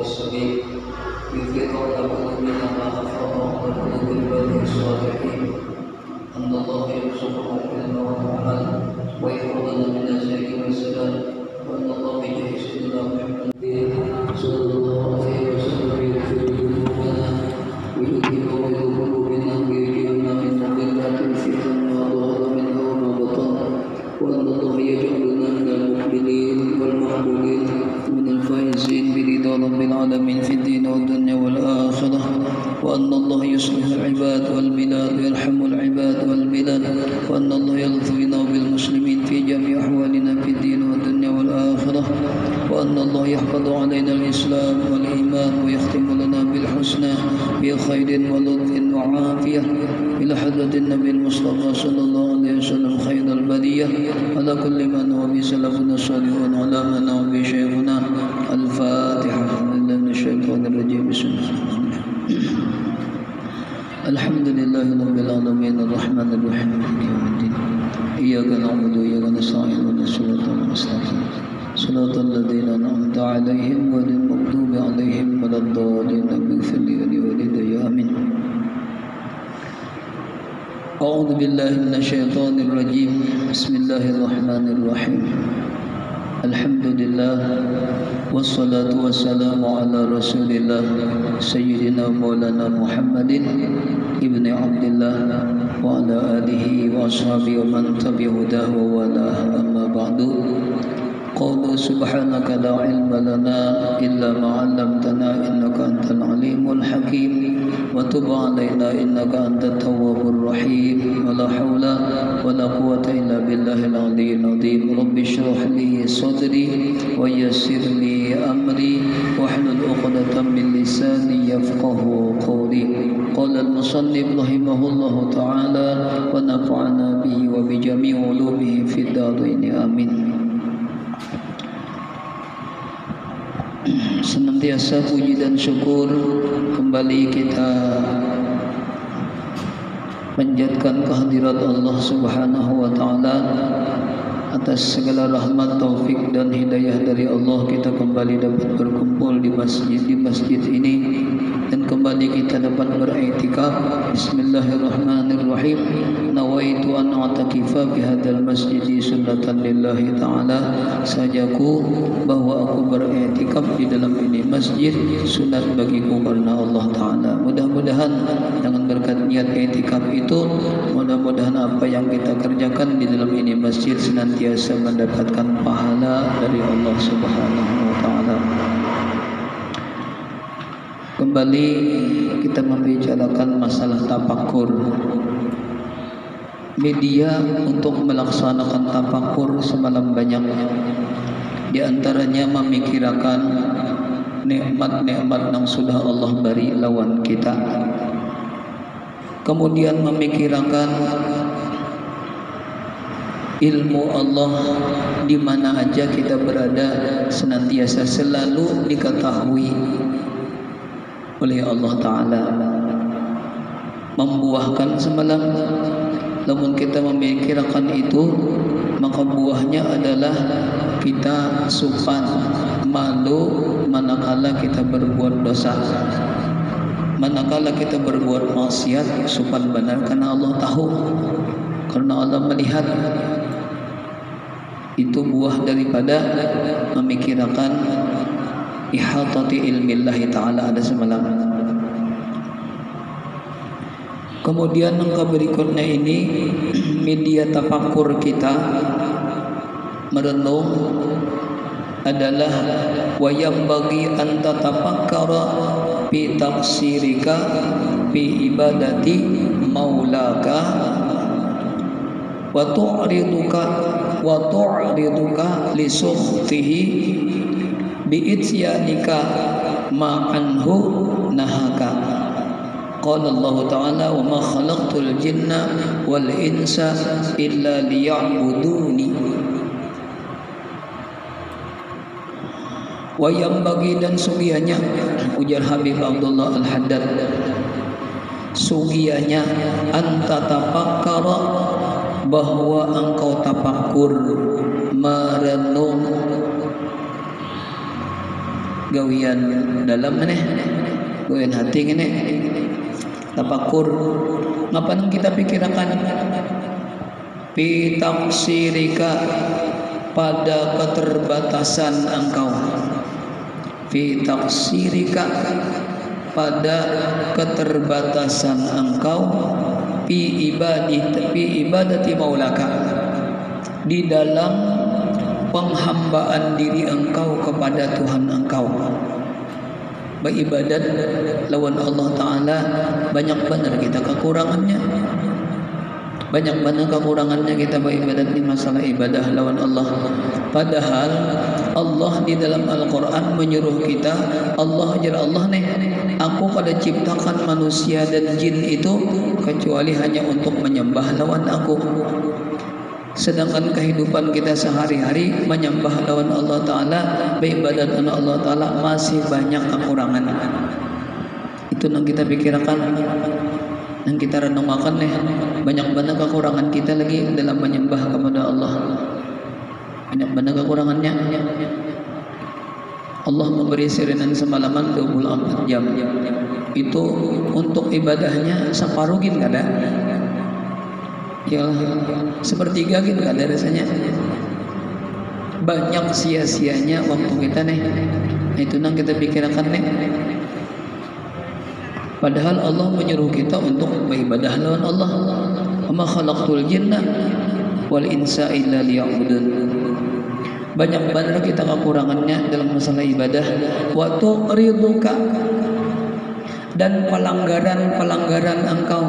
السبيل يثبت له منا ما أفرضه ونقول عباده الصالحين أن الله يرزقهم علما وعملا ويحفظنا من الزيغ والزلال وأن الله بجاه سيدنا محمد صلى الله عليه وسلم يغفر ذنوبنا ويذهب بذنوبنا ويجعلنا من مضلات الفتن ما ظهر منها وما بطن وأن الله يجعلنا من المقبلين والمقبولين من الفائزين برضا رب العالمين في الدين والدنيا والآخرة وأن الله يصلح العباد والبلاد ويرحم العباد والبلاد وأن الله يغفر لنا بالمسلمين في جميع أحوالنا في الدين والدنيا والآخرة وأن الله يحفظ علينا الإسلام والإيمان ويختم لنا بالحسنى بخير ولطف وعافية إلى حضرة النبي المصطفى صلى الله عليه وسلم خير البرية على كل من هو بسلفنا الصالح وعلى من هو بشيخنا الفاتحة لله من الشيطان الرجيم بسم الله الحمد لله رب العالمين الرحمن الرحيم مالك يوم الدين إياك نعبد وإياك نستعين اهدنا الصراط المستقيم صراط الذين أنعمت عليهم غير المغضوب عليهم ولا الضالين اغفر لي ولوالدي آمين. أعوذ بالله من الشيطان الرجيم بسم الله الرحمن الرحيم الحمد لله والصلاة والسلام على رسول الله سيدنا مولانا محمد ابن عبد الله وعلى آله وأصحابه ومن تبع هداه ووالاه أما بعد قولوا سبحانك لا علم لنا إلا ما علمتنا إنك أنت العليم الحكيم وتب علينا إنك أنت التواب الرحيم ولا حول ولا قوة إلا بالله العلي العظيم رب اشرح لي صدري ويسر لي أمري واحلل عقدة من لساني يفقه قولي قال المصنف رحمه الله تعالى ونفعنا به وبجميع علومه في الدارين آمين. Senantiasa puji dan syukur kembali kita menjadikan kehadirat Allah Subhanahu wa taala atas segala rahmat, taufik dan hidayah dari Allah. Kita kembali dapat berkumpul di masjid ini dan kembali kita dapat beriktikaf. Bismillahirrahmanirrahim. Nawaitu an a'takifa fi hadzal masjid sunnatan lillahi ta'ala. Sajaku bahwa aku beriktikaf di dalam ini masjid sunat bagiku karena Allah taala. Mudah-mudahan dengan berkat niat iktikaf itu, mudah-mudahan apa yang kita kerjakan di dalam ini masjid senantiasa mendapatkan pahala dari Allah Subhanahu wa taala. Kembali kita membicarakan masalah tafakur. Media untuk melaksanakan tafakur semalam banyak. Di antaranya memikirkan nikmat-nikmat yang sudah Allah beri lawan kita. Kemudian memikirkan ilmu Allah di mana aja kita berada senantiasa selalu diketahui oleh Allah Ta'ala. Membuahkan semalam, namun kita memikirkan itu, maka buahnya adalah kita sukan, malu manakala kita berbuat dosa, manakala kita berbuat maksiat, sukan benar karena Allah tahu, karena Allah melihat. Itu buah daripada memikirkan ihatati ilmillahi ta'ala ada semalam. Kemudian yang berikutnya ini media tafakur kita merenung adalah wayam bagi anta tafakkara fi tafsirika fi ibadati maulaka wa tu'riduka li sukhtihi bi ityanika ma anhu nahaka. Qala Allah Ta'ala wa ma khalaqtul jinna wal insa illa liya'buduni. Wa yang bagi dan sugianya, ujar Habib Abdullah Al-Haddad, sugianya anta tafakkara, bahwa engkau tafakur merenung gawian dalam nih, gawian hati ini tafakur. Ngapa nang kita pikirkan fi taqsirika, pada keterbatasan engkau, fi taqsirika, pada keterbatasan engkau, fi ibadati maulaka, di dalam penghambaan diri engkau kepada Tuhan engkau. Beribadat lawan Allah Ta'ala banyak benar kita kekurangannya, banyak benar kekurangannya kita beribadat di masalah ibadah lawan Allah. Padahal Allah di dalam Al-Quran menyuruh kita, Allah nih, aku pada ciptakan manusia dan jin itu kecuali hanya untuk menyembah lawan aku. Sedangkan kehidupan kita sehari-hari menyembah lawan Allah Ta'ala, beribadat lawan Allah Ta'ala masih banyak kekurangan. Itu yang kita pikirkan, yang kita renungkan nih, banyak banget kekurangan kita lagi dalam menyembah kepada Allah. Banyak banget kekurangannya. Allah memberi sirinan semalaman 24 jam. Itu untuk ibadahnya separuhin kada. Yalah, sepertiga gitu kan rasanya. Banyak sia-sianya waktu kita nih. Itu yang kita pikirkan nih. Padahal Allah menyuruh kita untuk beribadah lawan Allah. Wa khalaqtul jinna wal insa illa liya'budun. Banyak benar kita kekurangannya dalam masalah ibadah. Wa tuqriduka, dan pelanggaran engkau,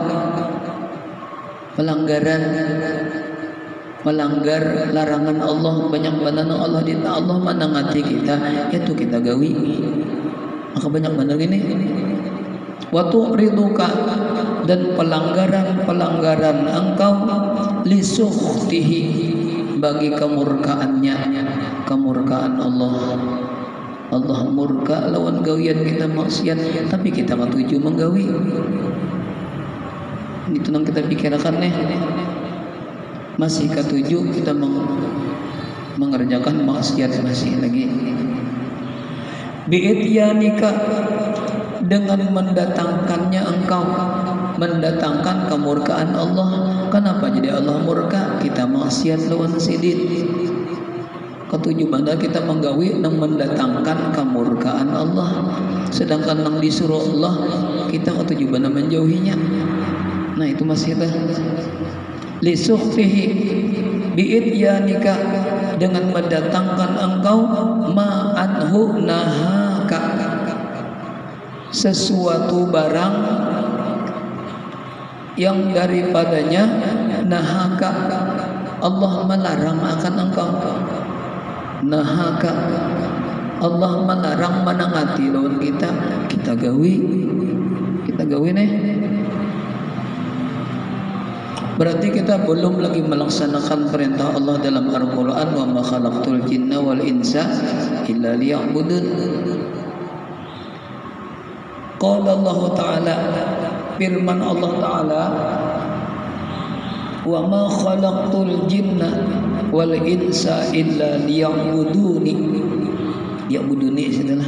melanggar larangan Allah. Banyak benar Allah menangati kita, itu kita gawi. Maka banyak benar ini. Wa tuqriduka, dan pelanggaran engkau lisukhtihi, bagi kemurkaan Allah. Allah murka lawan gawian kita maksiat, tapi kita ketuju menggawi. Itu yang kita pikirkan nih, masih ketujuh kita mengerjakan maksiat masih lagi. Bi'ityanika, dengan mendatangkannya engkau, mendatangkan kemurkaan Allah. Kenapa jadi Allah murka? Kita maksiat lawan sidin. Ketujuh mana kita menggawi yang mendatangkan kemurkaan Allah, sedangkan yang disuruh Allah kita ketujuh mana menjauhinya. Nah itu masih ada lisukhtihi bi'ityanika, dengan mendatangkan engkau ma'anhu nahaka, sesuatu barang yang daripadanya nahaka Allah melarang akan engkau. Nahaka, Allah melarang menangati lawan kita gawi nih. Berarti kita belum lagi melaksanakan perintah Allah dalam Al-Quran, wa ma khalaqtul jinna wal insa illa liya'budun. Qala Allah Ta'ala, firman Allah Ta'ala, wa ma khalaqtul jinna wal insa illa liya'buduni. Ya'buduni setelah,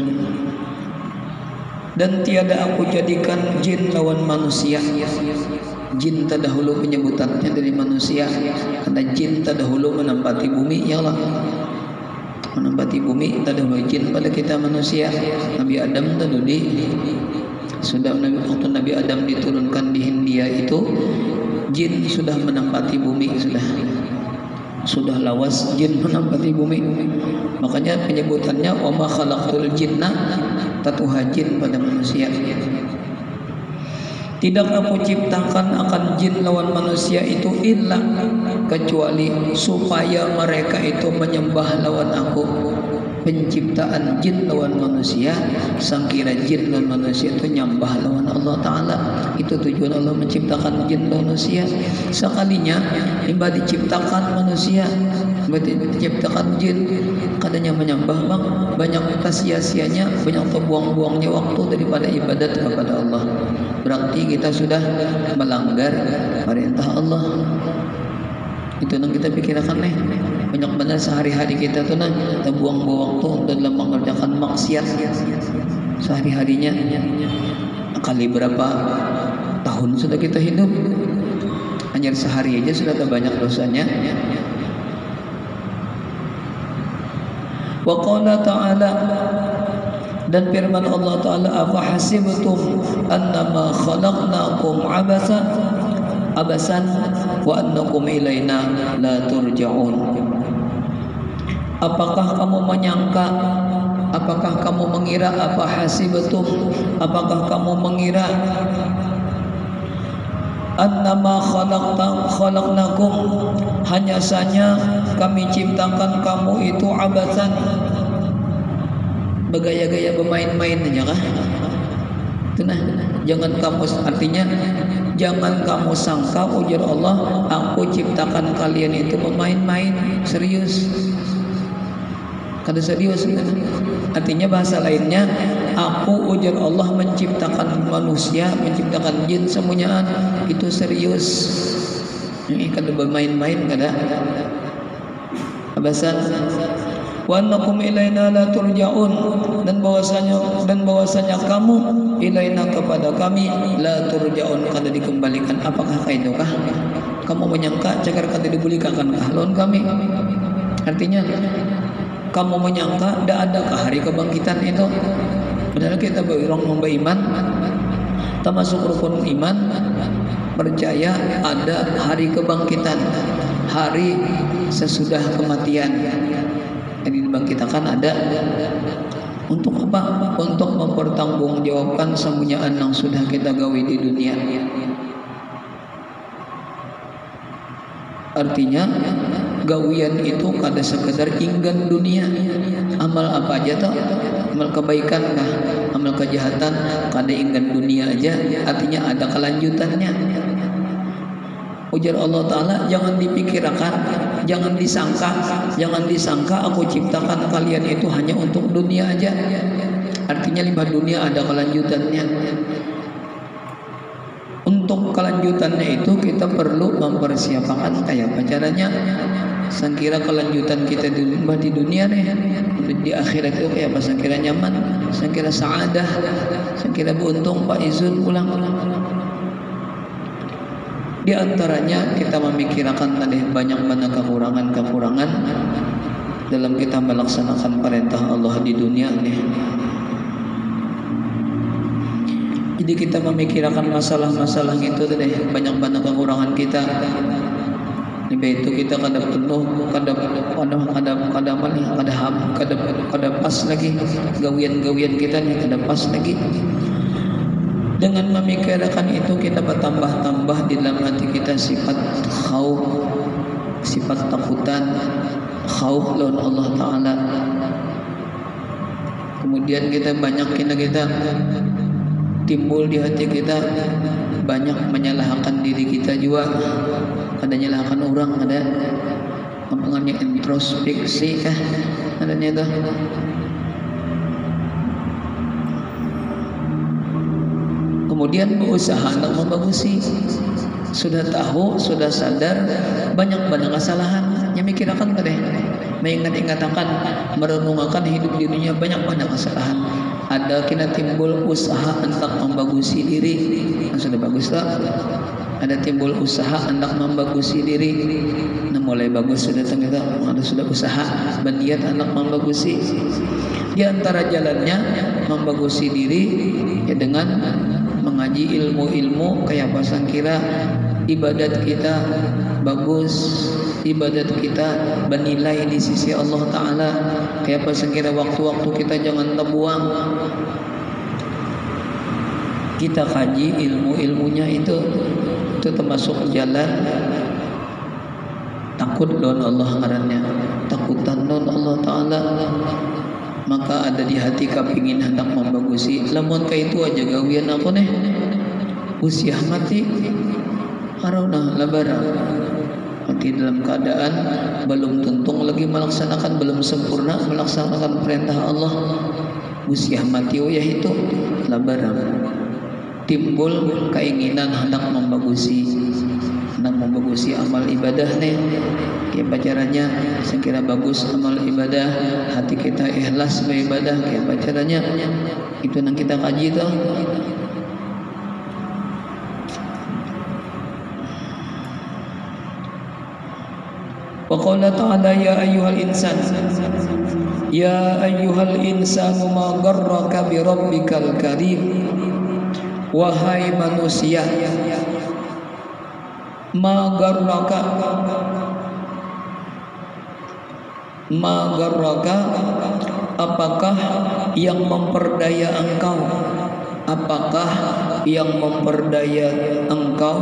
dan tiada aku jadikan jin lawan manusia. Jin terdahulu penyebutannya dari manusia, karena jin terdahulu menempati bumi. Ya Allah, menempati bumi terdahulu jin pada kita manusia. Nabi Adam terdahulu sudah waktu Nabi Adam diturunkan di Hindia itu, jin sudah menempati bumi, sudah lawas jin menempati bumi. Makanya penyebutannya wa ma khalaqtul jinna, tatuha jin pada manusia. Tidak aku ciptakan akan jin lawan manusia itu illa, kecuali supaya mereka itu menyembah lawan aku. Penciptaan jin lawan manusia, sangkira jin lawan manusia itu nyembah lawan Allah Ta'ala. Itu tujuan Allah menciptakan jin lawan manusia. Sekalinya imba diciptakan manusia, diciptakan jin, kadanya menyembah bang, banyak sia-sianya, banyak terbuang-buangnya waktu daripada ibadat kepada Allah. Berarti kita sudah melanggar perintah Allah. Itu yang kita pikirkan nih. banyak benar sehari-hari kita tuh nah buang-buang waktu dalam mengerjakan maksiat sehari-harinya. Kali berapa tahun sudah kita hidup, hanya sehari aja sudah ada banyak dosanya. Wa qala ta'ala, dan firman Allah Ta'ala, afa hasibtum annama khalaqnakum abasan wa annakum ilaina la turja'un. Apakah kamu menyangka, apakah kamu mengira, apa hasibtum, apakah kamu mengira annama khalaqnakum, hanya saja kami ciptakan kamu itu abasan, bergaya-gaya bermain-main aja kah? Itu nah, jangan kamu, artinya jangan kamu sangka ujar Allah aku ciptakan kalian itu bermain-main, serius. Kada serius. Artinya bahasa lainnya, aku ujar Allah menciptakan manusia, menciptakan jin semuanya itu serius. Ini kada bermain-main, kada. Abasan wa annakum ilaina la turja'un, dan bahwasanya kamu ilaina kepada kami la turja'un, kada dikembalikan. Apakah itu kah? Kamu menyangka cakar kada dibulikakan kah lawan kami? Artinya kamu menyangka tidak adakah hari kebangkitan itu? Padahal kita orang beriman, termasuk rukun iman, percaya ada hari kebangkitan, hari sesudah kematian. Jadi dibangkitkan ada untuk apa? Untuk mempertanggungjawabkan semuanya yang sudah kita gawe di dunia. Artinya gawian itu kada sekedar inggan dunia. Amal apa aja toh? Amal kebaikan kah? Amal kejahatan kada inggan dunia aja. Artinya ada kelanjutannya. Ujar Allah Ta'ala, jangan dipikirkan, jangan disangka aku ciptakan kalian itu hanya untuk dunia aja. Artinya limbah dunia ada kelanjutannya. Untuk kelanjutannya itu kita perlu mempersiapkan kayak apa caranya. Sangkira kelanjutan kita di dunia nih, di akhirat itu kayak apa? Sangkira nyaman, sangkira saadah, sangkira beruntung Pak Izun pulang. Di antaranya kita memikirkan tadi banyak kekurangan dalam kita melaksanakan perintah Allah di dunia nih. Jadi kita memikirkan masalah-masalah itu tadi, banyak kekurangan kita. Lebih itu kita kada penuh, kada pas lagi gawian kita nih, kada pas lagi. Dengan memikirkan itu kita bertambah-tambah di dalam hati kita sifat khauf, sifat takutan, khauf lawan Allah Ta'ala. Kemudian kita timbul di hati kita banyak menyalahkan diri kita juga. Ada menyalahkan orang, ada mempengaruhi introspeksi kah? Adanya itu. Kemudian berusaha untuk membagusi. Sudah tahu, sudah sadar banyak kesalahan. Yang mikirkan kadeh, mengingat-ingatkan, merenungkan hidup di dunia banyak kesalahan. Ada kena timbul usaha untuk membagusi diri. Sudah bagus tak? Ada timbul usaha hendak membagusi diri. Nah, mulai bagus sudah ternyata ada sudah usaha berniat hendak membagusi. Di antara jalannya membagusi diri ya dengan mengaji ilmu-ilmu kayak apa sangkira ibadat kita bagus, ibadat kita bernilai di sisi Allah Ta'ala. Kayak apa sangkira waktu-waktu kita jangan terbuang, kita kaji ilmu-ilmunya itu termasuk jalan takut don Allah ngarannya, takutan don Allah Ta'ala. Maka ada di hati kepingin hendak membagusi. Lamun ka itu aja gawian aku nih usiah mati arona labara mati dalam keadaan belum tuntung lagi melaksanakan, belum sempurna melaksanakan perintah Allah. Usiah mati ya itu labara timbul keinginan hendak membagusi, hendak bagusi amal ibadah nih. Kayak caranya sekira bagus amal ibadah, hati kita ikhlas beribadah, kayak caranya itu yang kita kaji tuh. Wa qala ta'ala ya ayyuhal insan ma gharraka bi rabbikal karim. Wahai manusia, ma gharraka apakah yang memperdaya engkau? Apakah yang memperdaya engkau,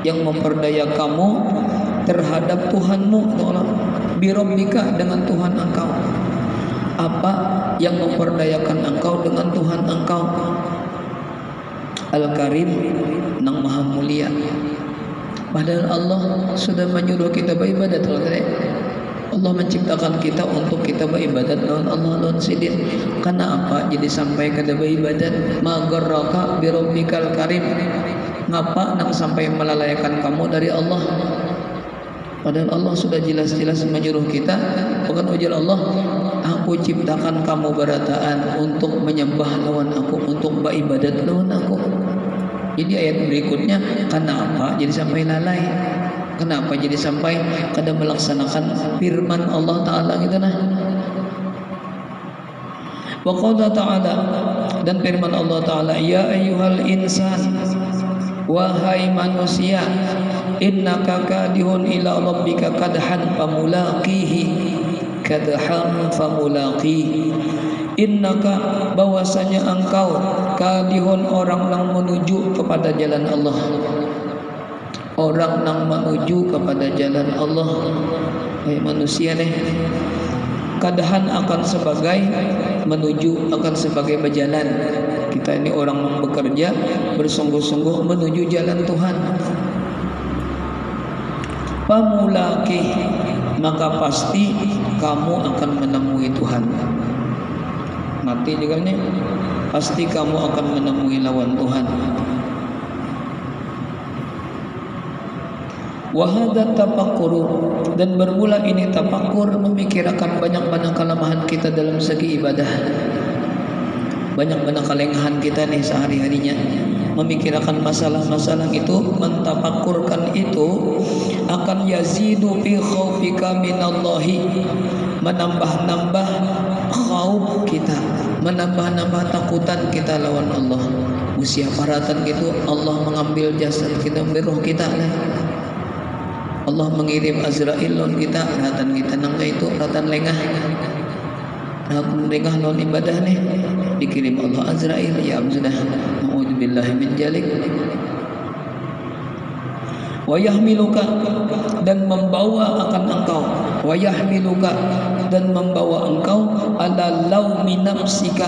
yang memperdaya kamu terhadap Tuhanmu? Birabbika, dengan Tuhan engkau. Apa yang memperdayakan engkau dengan Tuhan engkau? Al-Karim, nang maha mulia. Padahal Allah sudah menyuruh kita beribadat. Allah menciptakan kita untuk kita beribadat lawan Allah lawan sidin. Karena apa? Jadi sampai kada beribadat. Ma gharraka birabbikal karim. Ngapa nang sampai melalaikan kamu dari Allah? Padahal Allah sudah jelas-jelas menyuruh kita. Bukan ujar Allah, aku ciptakan kamu berataan untuk menyembah lawan aku, untuk beribadat lawan aku. Jadi ayat berikutnya, kenapa jadi sampai lalai? Kenapa jadi sampai kada melaksanakan firman Allah Ta'ala gitu nah. Wa qala ta'ala, dan firman Allah Ta'ala, ya ayyuhal insan, wahai manusia, innaka kadihun ila rabbika kadhan famulaqihi, kadhan famulaqihi. Innaka, bahwasanya engkau, kadihun, orang yang menuju kepada jalan Allah, orang yang menuju kepada jalan Allah. Hai manusia nih, kadhan akan sebagai menuju, akan sebagai berjalan. Kita ini orang yang bekerja bersungguh-sungguh menuju jalan Tuhan. Pamulaki, maka pasti kamu akan menemui Tuhan. Mati juga nih, pasti kamu akan menemui lawan Tuhan. Wahada tapakkuru, dan bermula ini tafakkur, memikirkan banyak-banyak kelemahan kita dalam segi ibadah, banyak-banyak kelengahan kita nih sehari-harinya. Memikirkan masalah-masalah itu, mentafakkurkan itu akan yazidu fi khaufika minallahi, menambah-nambah khauf kita, menambah-nambah takutan kita lawan Allah. Usia paratan gitu, Allah mengambil jasad kita, ambil roh kita lah. Allah mengirim Azrail lawan kita, ratan kita nangka itu, ratan lengah. Lengah non ibadah nih, dikirim Allah Azrail, ya sudah, na'udzubillahi min jalik. Wa yahmiluka, dan membawa akan engkau, wa yahmiluka, dan membawa engkau, ala laumi nafsika,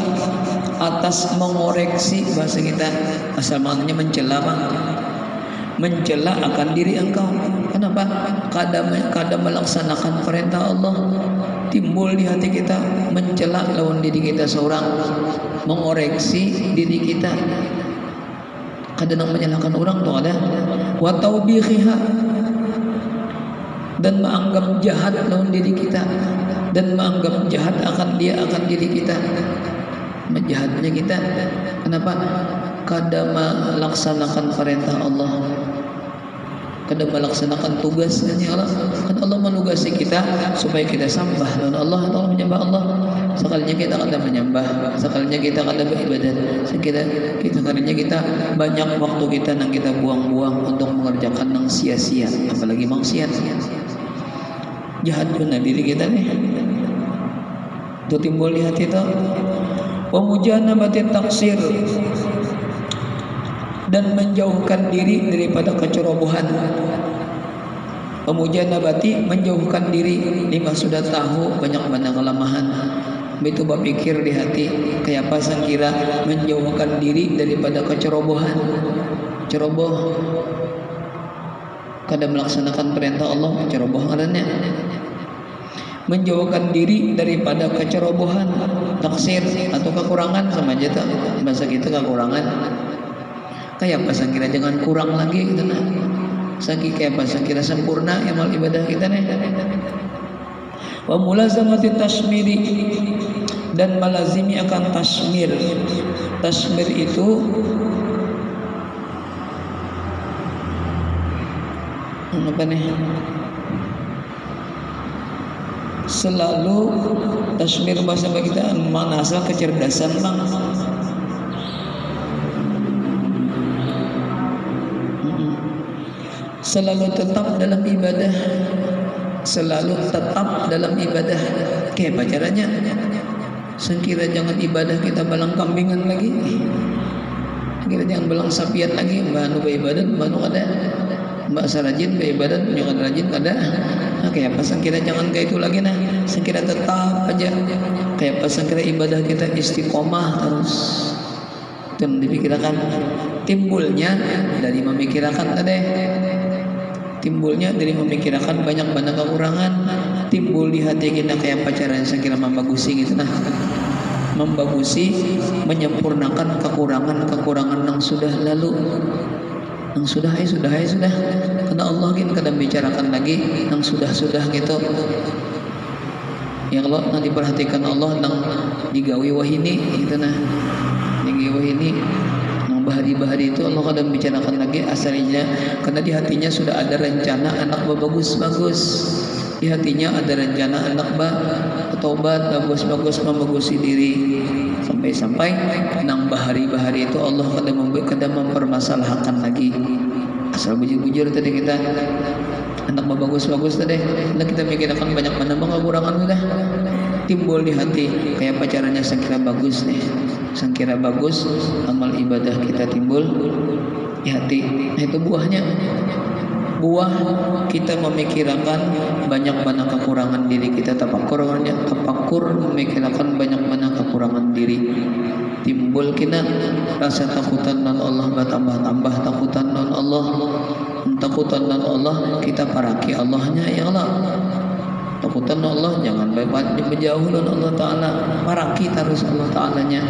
atas mengoreksi, bahasa kita asal maknanya mencela, mencela akan diri engkau. Kenapa? Kadang melaksanakan perintah Allah, timbul di hati kita mencela lawan diri kita seorang, mengoreksi diri kita. Kadang menyalahkan orang tuh ada. Wa taubihiha, dan menganggap jahat lawan diri kita, dan menganggap jahat akan dia, akan diri kita, menjahatnya kita. Kenapa? Kadang melaksanakan perintah Allah, kadang melaksanakan tugas Allah. Kan Allah menugasi kita supaya kita sembah dan Allah menyembah Allah. Sekalinya kita kadang menyembah, sekalinya kita kadang beribadat, sekalinya kita banyak waktu kita yang kita buang-buang untuk mengerjakan yang sia-sia, apalagi maksiat. Jahat benar diri kita nih. Itu timbul di hati itu. Wa mujanabati taksir, dan menjauhkan diri daripada kecerobohan. Pemujanabati, menjauhkan diri, lima sudah tahu banyak mana kelemahan. Begitu berpikir di hati, kayak apa sang kira menjauhkan diri daripada kecerobohan. Ceroboh, kadang melaksanakan perintah Allah, ceroboh adanya. Menjauhkan diri daripada kecerobohan, taksir atau kekurangan, sama aja tuh bahasa kita kekurangan. Kayak apa sang kira jangan kurang lagi gitu nah. saking kayak apa sakira sempurna amal ibadah kita nih. Wa mulazamati tasmiri, dan melazimi akan tasmir. Tasmir itu apa nih? Selalu tasmir bahasa kita mana asal kecerdasan bang. Selalu tetap dalam ibadah, selalu tetap dalam ibadah. Kayak apa caranya? Sekira jangan ibadah kita balang kambingan lagi, sekira jangan balang sapiat lagi. Mbak nu ibadat, mbak nu ada, mbak sarajin ibadat, nyukat rajin ada. Nah, kayak apa? Sekira jangan kayak itu lagi nah. Sekira tetap aja. Kayak apa? Sekira ibadah kita istiqomah terus. Itu yang dipikirkan. Timbulnya dari memikirkan tadi. Timbulnya dari memikirkan banyak kekurangan. Timbul di hati kita kayak pacaran sekira membagusi gitu nah. Membagusi, menyempurnakan kekurangan yang sudah lalu. Yang sudah karena Allah ingin kadang bicarakan lagi yang sudah gitu. Ya Allah nanti perhatikan Allah nang digawi wahini gitu nah. Digawi wahini nang bahari-bahari itu Allah kadang bicarakan lagi asalnya karena di hatinya sudah ada rencana anak bagus. Di hatinya ada rencana anak tobat bagus membagusi diri sampai nang bahari-bahari itu Allah kadang mempermasalahkan lagi. Asal bujur-bujur tadi kita anak bagus tadi, nah kita mikirkan banyak mana kekurangan udah timbul di hati kayak pacarannya sekira bagus nih, sekira bagus amal ibadah kita timbul di hati. Nah itu buahnya. Buah kita memikirkan banyak mana kekurangan diri kita, tapakur memikirkan banyak mana kekurangan diri. Timbul kina rasa takutan dan Allah bertambah takutan dan Allah. Takutan dan Allah kita paraki Allahnya ya Allah. Takutan Allah jangan menjauh dan Allah Ta'ala, paraki terus Allah Ta'alanya.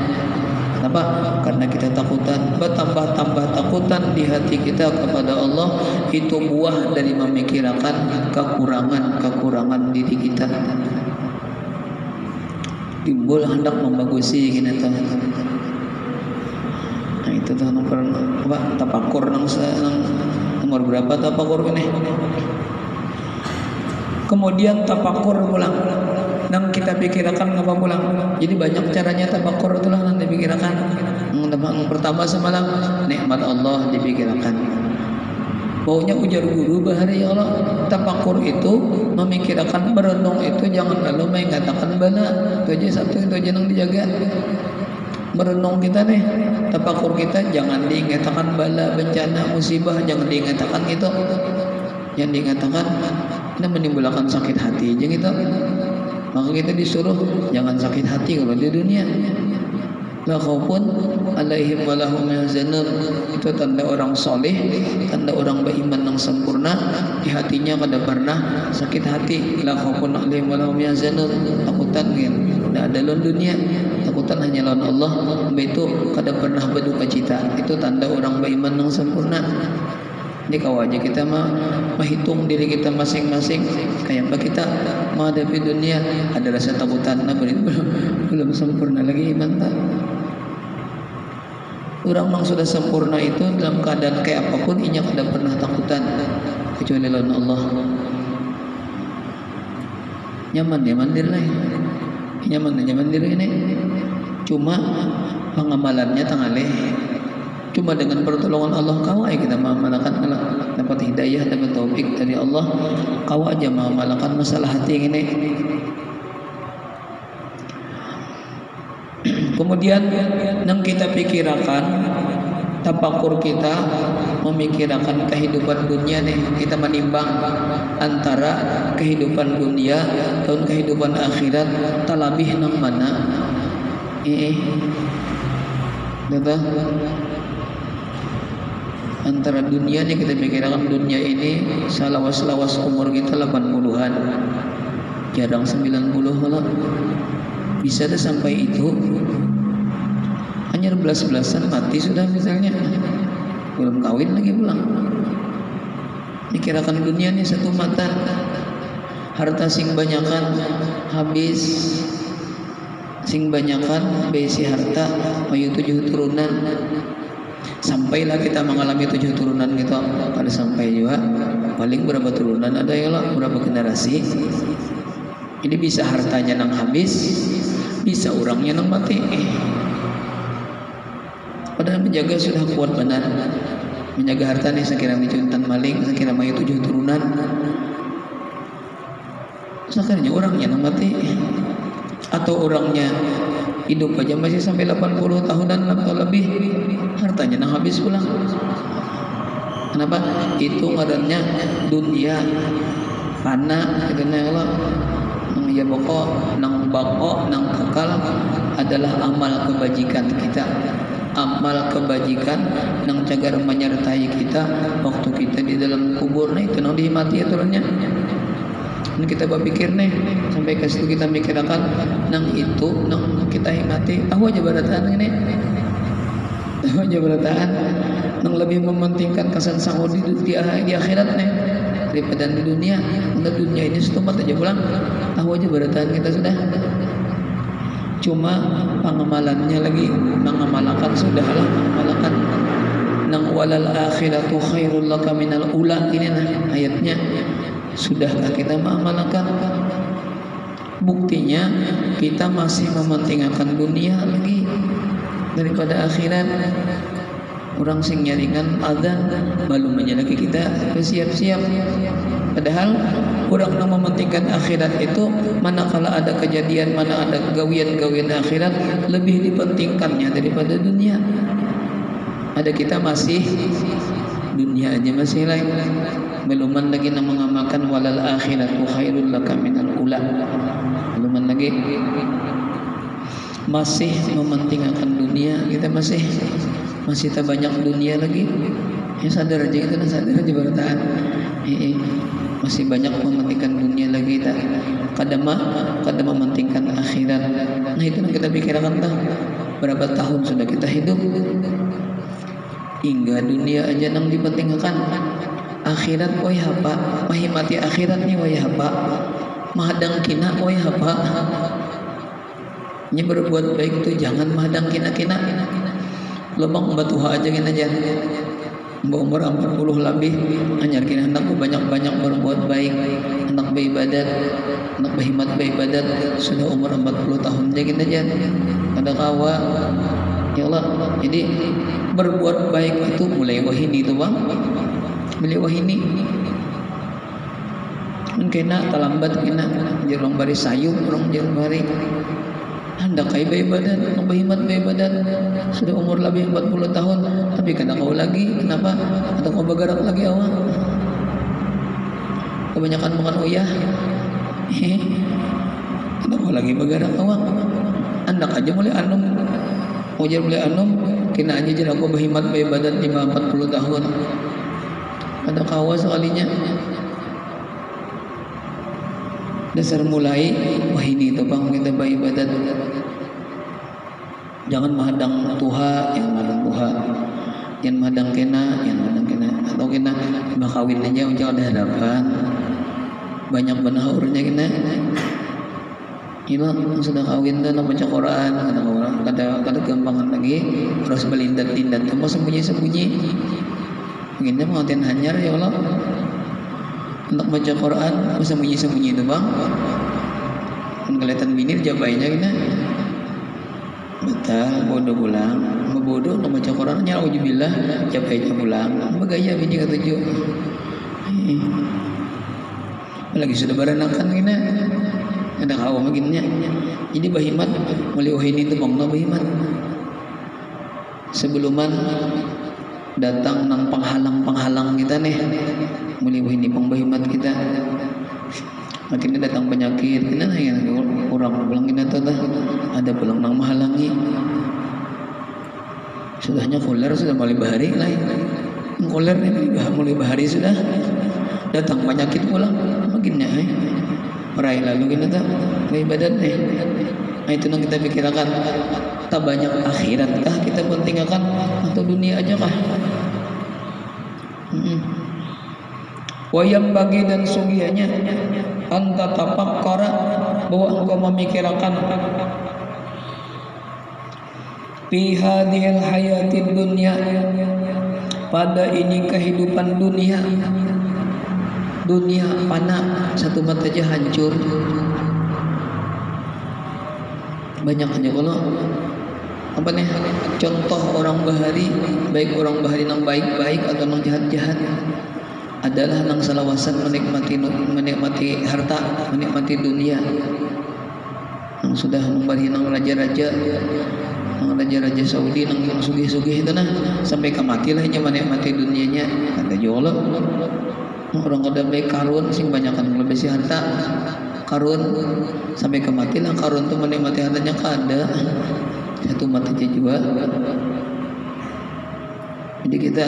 Kenapa? Karena kita takutan, bertambah takutan di hati kita kepada Allah. Itu buah dari memikirkan kekurangan diri kita. Timbul hendak membagusi kita tuh. Nah itu tuh tapakur nomor berapa tapakur ini? Kemudian tapakur pulang. Nang kita pikirkan ngapa pulang. Jadi banyak caranya tafakur itulah yang dipikirkan. Yang pertama semalam nikmat Allah dipikirkan. Baunya ujar guru bahari ya Allah. Tafakur itu memikirkan merenung itu jangan lalu mengatakan bala. Itu aja satu itu aja yang dijaga. Merenung kita nih, tafakur kita jangan diingatkan bala bencana musibah, jangan diingatkan itu. Yang diingatkan ini menimbulkan sakit hati aja gitu. Maka kita disuruh jangan sakit hati kalau di dunia. La khaufun alaihim wa lahum yahzanun. Itu tanda orang soleh, tanda orang beriman yang sempurna. Di hatinya kada pernah sakit hati. La khaufun alaihim wa lahum yahzanun. Takutan kan tidak ada lawan dunia, takutan hanya lawan Allah. Itu kada pernah berduka cita. Itu tanda orang beriman yang sempurna. Jadi kau aja kita menghitung diri kita masing-masing kayak apa kita menghadapi dunia, ada rasa takutan, nah belum sempurna lagi iman tak. Orang yang sudah sempurna itu dalam keadaan kayak apapun inya kada pernah takutan kecuali lawan Allah. Nyaman diri ini. Cuma pengamalannya tangaleh. Cuma dengan pertolongan Allah kau aja kita mengamalkan, dapat hidayah, dapat taufik dari Allah, kau aja mengamalkan masalah hati ini. Kemudian yang kita pikirkan, tapakur kita memikirkan kehidupan dunia nih, kita menimbang antara kehidupan dunia dan kehidupan akhirat, talabih nang mana? Antara dunia nih kita pikirkan dunia ini salawas-lawas umur kita 80-an, jarang 90 malah. Bisa dah sampai itu hanya 11-belasan mati sudah misalnya, belum kawin lagi pulang. Mikirakan dunia nih satu mata, harta sing banyakan habis, sing banyakan besi harta mayu 7 turunan. Sampailah kita mengalami 7 turunan gitu. Kalau sampai juga paling berapa turunan ada ya lah, berapa generasi. Ini bisa hartanya nang habis, bisa orangnya nang mati. Padahal menjaga sudah kuat benar. Menjaga harta nih sekira dicuntan maling, sekira mayu 7 turunan. Sekarang orangnya nang mati. Atau orangnya hidup aja masih sampai 80 tahunan atau lebih, hartanya nang habis pulang. Kenapa? Itu ngarannya dunia fana, itu Allah. Nang ya pokok, nang bako, nang kekal adalah amal kebajikan kita. Amal kebajikan nang cagar menyertai kita waktu kita di dalam kubur, nah itu nang dihimati aturannya. Dan kita berpikir nih sampai ke situ kita mikirkan nang itu nang kita himati tahu aja barataan ini, tahu aja barataan nang lebih mementingkan kesan sango di akhirat nih daripada di dunia. Untuk dunia ini setempat aja pulang, tahu aja barataan kita sudah. Cuma pengamalannya lagi mengamalkan sudahlah, mengamalkan nang walal akhiratu khairul laka minal ula, ini nah ayatnya. Sudahkah kita mengamalkan? Buktinya kita masih mementingkan dunia lagi daripada akhirat. Orang sing nyaringan azan belum aja lagi kita bersiap-siap. Padahal orang yang mementingkan akhirat itu manakala ada kejadian, mana ada gawian-gawian akhirat lebih dipentingkannya daripada dunia. Ada kita masih dunia aja masih lain, beluman lagi nak mengamalkan walal akhiratu khairul laka minal ula, beluman lagi masih mementingkan dunia. Kita masih tak banyak dunia lagi ya, sadar aja kita, sadar aja bertahan. Masih banyak mementingkan dunia lagi, tak kadang mementingkan akhirat. Nah itu yang kita pikirkan tuh, berapa tahun sudah kita hidup hingga dunia aja nang dipentingkan. Akhirat woi hapa, mahimati akhirat nih woi hapa, mahadang kina woi hapa. Ini berbuat baik itu jangan mahadang kina-kina. Lobang batuha aja kina aja. Umur 40 lebih anyar kina hendak banyak-banyak berbuat baik, hendak beribadat, hendak berhikmat beribadat. Sudah umur 40 tahun aja kina aja. Ada kawa ya Allah. Jadi berbuat baik itu mulai wahini itu bang, mulai wahini kena terlambat kena jarang bari sayup, orang jarang bari hendak kai beribadat, hendak berhikmat beribadat. Sudah umur lebih 40 tahun tapi kena kau lagi, kenapa? Atau kau bergerak lagi awak kebanyakan makan uyah atau kau lagi bergerak awak hendak aja mulai anum ujar mulai anum kena aja jadi aku berhikmat beribadat 40 tahun. Ada kawa sekalinya dasar mulai wah ini itu bang kita beribadat. Jangan menghadang Tuha, yang menghadang Tuha, yang menghadang kena, atau kena bakawin aja ucap ada harapan banyak benaurnya kena. Gila sudah kawin dan baca Quran, kata gampangan lagi terus melindat-lindat kamu sembunyi-sembunyi begini mengonten hanyar ya Allah untuk baca Quran sembunyi-sembunyi itu bang kan kelihatan binir jabainya gini betul bodoh pulang bodoh untuk baca Quran nyala ujubillah jabainya pulang begaya bini ketujuh lagi sudah baranakan gini ada kawa maginnya. Jadi bahimat mulai wahini itu bangna bahimat sebelum datang nang penghalang kita nih mulai wahini pengbahimat kita makin datang penyakit kena ya orang pulang kita tuh ada pulang nang menghalangi sudahnya koler sudah mulai bahari lah koler ini mulai bahari sudah datang penyakit pulang makinnya meraih lalu kita tak beribadat nah itu yang kita pikirkan tak banyak akhirat kah kita pentingkan atau dunia aja kah Wayam bagi dan sugianya anta tafakkara bahwa engkau memikirkan fi hadhil hayatid dunya pada ini kehidupan dunia. Dunia fana, satu mata aja hancur. Banyak aja kalau apa nih contoh orang bahari, baik orang bahari nang baik-baik atau nang jahat-jahat adalah nang salawasan menikmati harta, menikmati dunia. Nang sudah membari nang raja-raja Saudi nang yang sugih-sugih itu nah sampai kematilah nya menikmati dunianya. Kata jolo orang kada baik karun sing banyakan lebih si harta karun sampai kematilah karun tuh menikmati hartanya kada satu mata aja juga. Jadi kita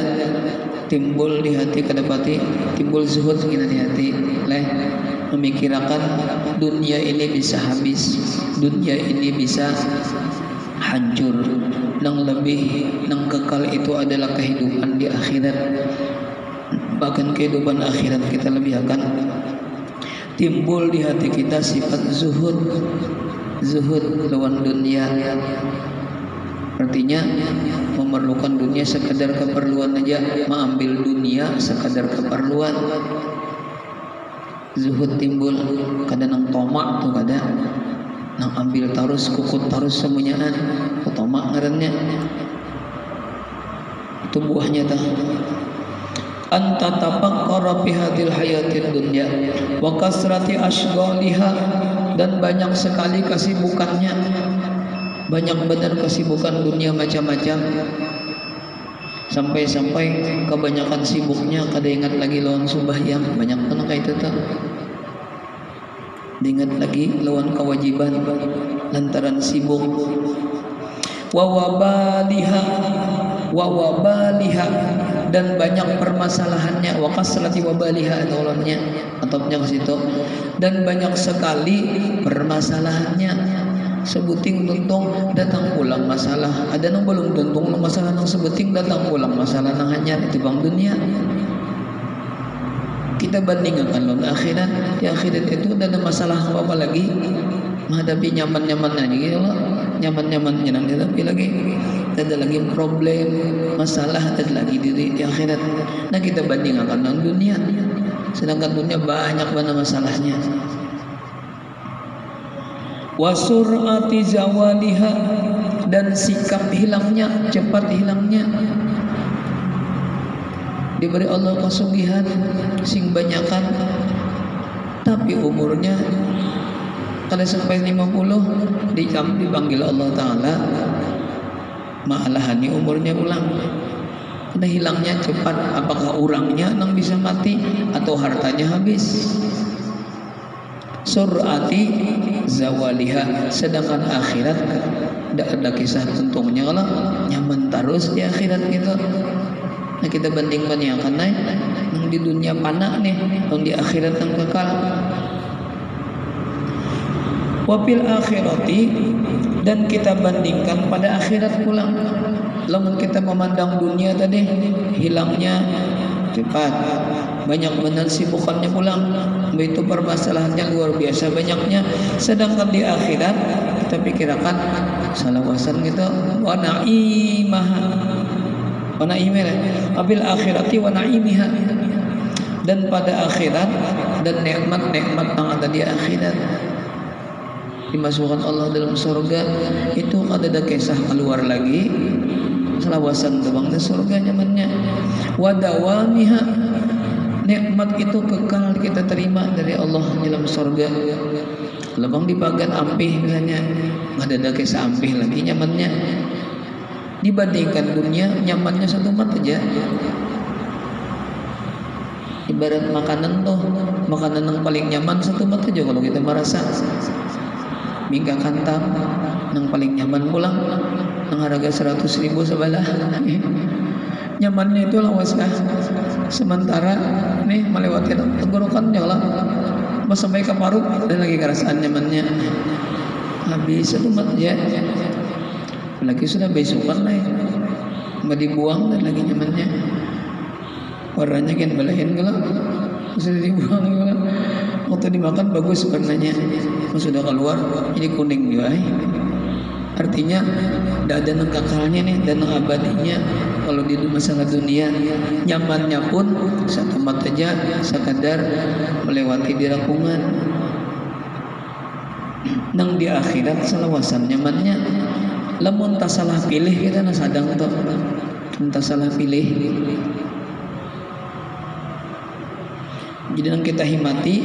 timbul di hati kedapati timbul zuhud kita di hati leh memikirkan dunia ini bisa habis, dunia ini bisa hancur, nang lebih nang kekal itu adalah kehidupan di akhirat. Bahkan kehidupan akhirat kita lebih akan timbul di hati kita sifat zuhud lawan dunia. Artinya memerlukan dunia sekadar keperluan aja, mengambil dunia sekadar keperluan. Zuhud timbul kada nang tomak tuh kada nang ambil tarus kukut tarus semuanyaan tomak ngarannya itu buahnya tah anta tafakkara fi hadhil hayatid dunya wa kasrati ashghaliha dan banyak sekali kesibukannya, banyak benar kesibukan dunia macam-macam sampai-sampai kebanyakan sibuknya kada ingat lagi lawan sembahyang. Banyak kan kayak itu tuh diingat lagi lawan kewajiban lantaran sibuk. Wawabaliha dan banyak permasalahannya, wa kasrati wabaliha tolongnya atopnya ke situ, dan banyak sekali permasalahannya. Sebuting tuntung datang pulang masalah, ada nang belum tuntung masalah nang sebuting datang pulang masalah nang hanya di bang dunia. Kita bandingkan lawan akhirat. Di akhirat itu ada masalah apa lagi? Menghadapi nyaman-nyaman aja gitu loh. Nyaman-nyaman nyenang tapi lagi ada lagi problem, masalah ada lagi di akhirat. Nah kita bandingkan dengan dunia. Sedangkan dunia banyak banget masalahnya. Wasur'ati zawaliha dan sikap hilangnya, cepat hilangnya. Diberi Allah kesugihan sing banyakan tapi umurnya kalau sampai 50 dipanggil Allah Ta'ala ma'alahani umurnya ulang. Karena hilangnya cepat. Apakah orangnya nang bisa mati atau hartanya habis? Sur'ati zawaliha, sedangkan akhirat tidak ada kisah untungnya kalau nyaman terus di akhirat gitu. Nah kita banding-bandingkan yang di dunia panak nih, yang di akhirat yang kekal. Wafil akhirati dan kita bandingkan pada akhirat pulang. Lamun kita memandang dunia tadi hilangnya cepat, banyak benar sibukannya pulang, begitu permasalahannya luar biasa banyaknya. Sedangkan di akhirat kita pikirkan salawasan gitu, wa na'imaha, wa na'imah, abil akhirati wa na'imiha, dan pada akhirat dan nikmat-nikmat yang ada di akhirat dimasukkan Allah dalam surga itu ada kisah keluar lagi selawasan tebang di surga nyamannya. Wadawamiha, nikmat itu kekal kita terima dari Allah dalam surga. Lebang dipagan ampih misalnya, ada kisah ampih lagi nyamannya. Dibandingkan dunia nyamannya satu mat aja. Ibarat makanan tuh, makanan yang paling nyaman satu mat aja kalau kita merasa. Mingga kantang yang paling nyaman pulang yang harga 100.000 sebelah nyamannya itu lawas kah. Sementara nih melewati tenggorokan lah pas sampai ke paru dan lagi kerasaan nyamannya habis satu mat ya lagi sudah besokan lah mau dibuang dan lagi nyamannya warnanya kan belahin kalau sudah dibuang juga. Waktu dimakan bagus warnanya, sudah keluar jadi kuning juga. Artinya tidak ada nengkakalnya nih dan abadinya. Kalau di masalah dunia nyamannya pun satu tempat aja sekadar melewati dirakungan. Nang di akhirat selawasan nyamannya. Lamun tak salah pilih kita na sadang tuh, entah salah pilih. Jadi nang kita himati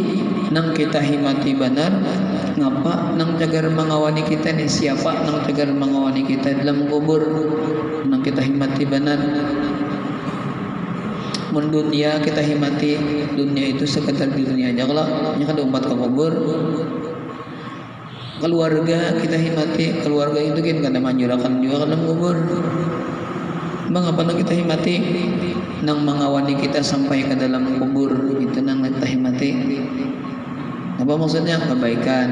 benar, ngapa nang cagar mengawani kita nih siapa nang cagar mengawani kita dalam kubur, nang kita himati benar. Mun dunia kita himati dunia itu sekedar di dunia aja, kalau nyaka umat ke kubur. Keluarga kita himati, keluarga itu kan kada manjurakan juga ke dalam kubur. Mengapa nang kita himati nang mengawani kita sampai ke dalam kubur, itu nang kita himati. Apa maksudnya? Kebaikan,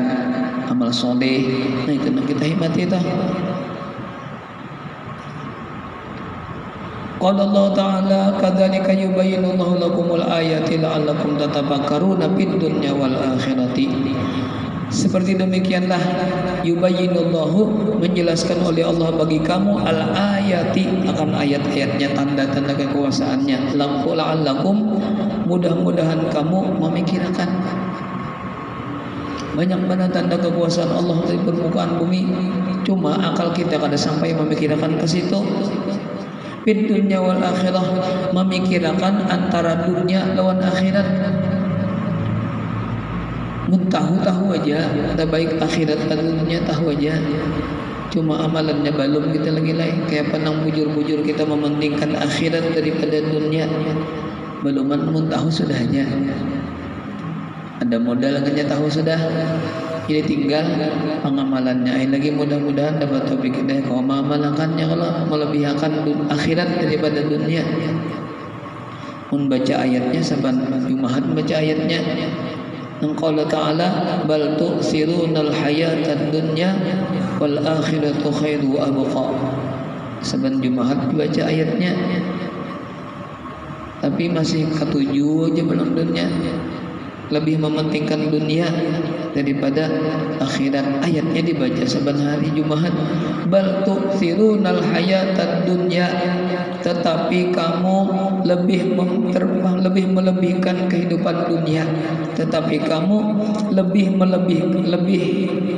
amal soleh. Nah itu nang kita himati itu. Qala Allah Ta'ala kadzalika yubayyinu Allahu lakumul ayati la'allakum tatafakkaruna fid dunya wal akhirati. Seperti demikianlah yubayyinullahu menjelaskan oleh Allah bagi kamu al-ayati akan ayat-ayatnya, tanda-tanda kekuasaannya. La'allakum mudah-mudahan kamu memikirkan. Banyak mana tanda kekuasaan Allah di permukaan bumi, cuma akal kita kada sampai memikirkan ke situ. Fid dunya wal akhirah, memikirkan antara dunia lawan akhirat. Tahu aja, ada baik akhirat dan dunia tahu aja. Cuma amalannya belum kita lagi lain. Kayak penang bujur-bujur kita mementingkan akhirat daripada dunia. Beluman mun tahu sudah aja. Ada modal aja tahu sudah. Jadi tinggal pengamalannya. Lagi mudah-mudahan dapat topik kita kalau mengamalkannya, kalau melebihkan akhirat daripada dunia. Mun baca ayatnya saban Jumat baca ayatnya. Qala ta'ala bal tu'sirunal hayatad dunya wal akhiratu khairu wa abqa. Saban Jumat baca ayatnya. Tapi masih ketujuh aja belum dunia. Lebih mementingkan dunia daripada akhirat. Ayatnya dibaca saban hari Jumat. Bal tu'sirunal hayatad dunya, tetapi kamu lebih melebihkan kehidupan dunia. Tetapi kamu lebih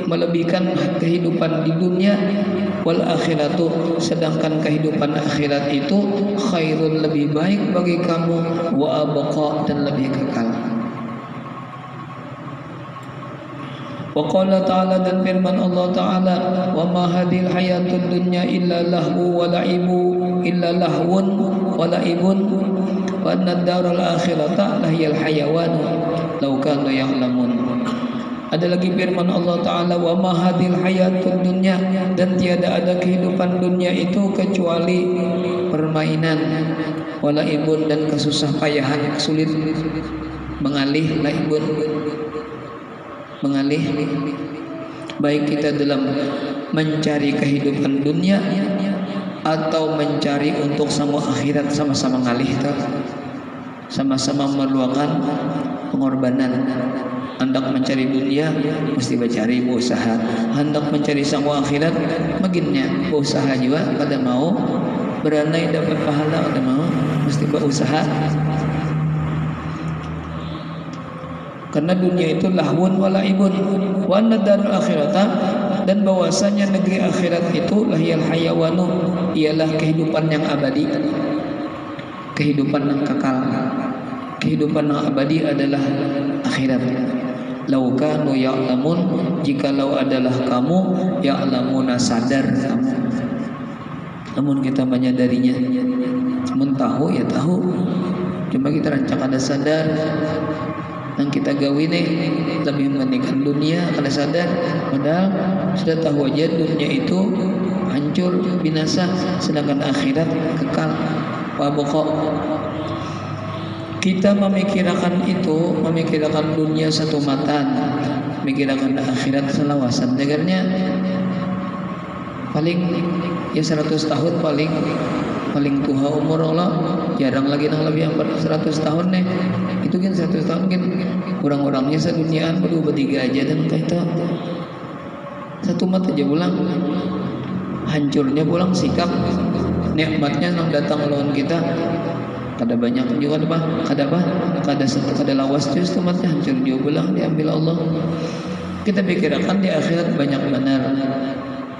melebihkan kehidupan di dunia. Wal akhiratu, sedangkan kehidupan akhirat itu khairun, lebih baik bagi kamu, wa abqa, dan lebih kekal. Wa qala ta'ala, dan firman Allah Ta'ala, wa ma hadhil hayatud dunya illa lahu wa la'ibu illa lahwun wa la'ibun wa anna ad-daral akhirata lahiyal hayawanu law kanu ya'lamun. Ada lagi firman Allah Ta'ala, wa ma hadhil hayatud dunya, dan tiada ada kehidupan dunia itu kecuali permainan, wa la'ibun, dan kesusah payahan, sulit mengalih, la'ibun mengalih. Baik kita dalam mencari kehidupan dunia atau mencari untuk sama akhirat, sama-sama ngalih, sama-sama memerlukan pengorbanan. Hendak mencari dunia mesti mencari berusaha, hendak mencari sama akhirat maginnya berusaha juga. Pada mau beranai dapat pahala, pada mau mesti berusaha. Karena dunia itu lahwun walaibun wa anna darul akhirata, dan bahwasanya negeri akhirat itu lahiyal hayawanu, ialah kehidupan yang abadi, kehidupan yang kekal. Kehidupan yang abadi adalah akhirat. Lau kanu ya'lamun, jikalau adalah kamu ya'lamuna, sadar kamu. Namun kita menyadarinya. Mun tahu ya tahu, cuma kita rancang ada sadar. Yang kita gawe nih lebih mementingkan dunia, kada sadar, padahal sudah tahu aja dunia itu hancur binasa, sedangkan akhirat kekal wa baqa. Kita memikirkan itu, memikirkan dunia satu matan, memikirkan akhirat selawasan. Dengarnya paling ya 100 tahun paling tua umur Allah, jarang lagi nang lebih 100 tahun nih. itu kan 100 tahun kan kurang-kurangnya seduniaan baru bertiga aja dan kayak satu umat aja pulang, hancurnya pulang sikap nikmatnya yang datang lawan kita. Kada banyak juga kada lawas just umatnya hancur juga pulang diambil Allah. Kita pikirkan di akhirat banyak benar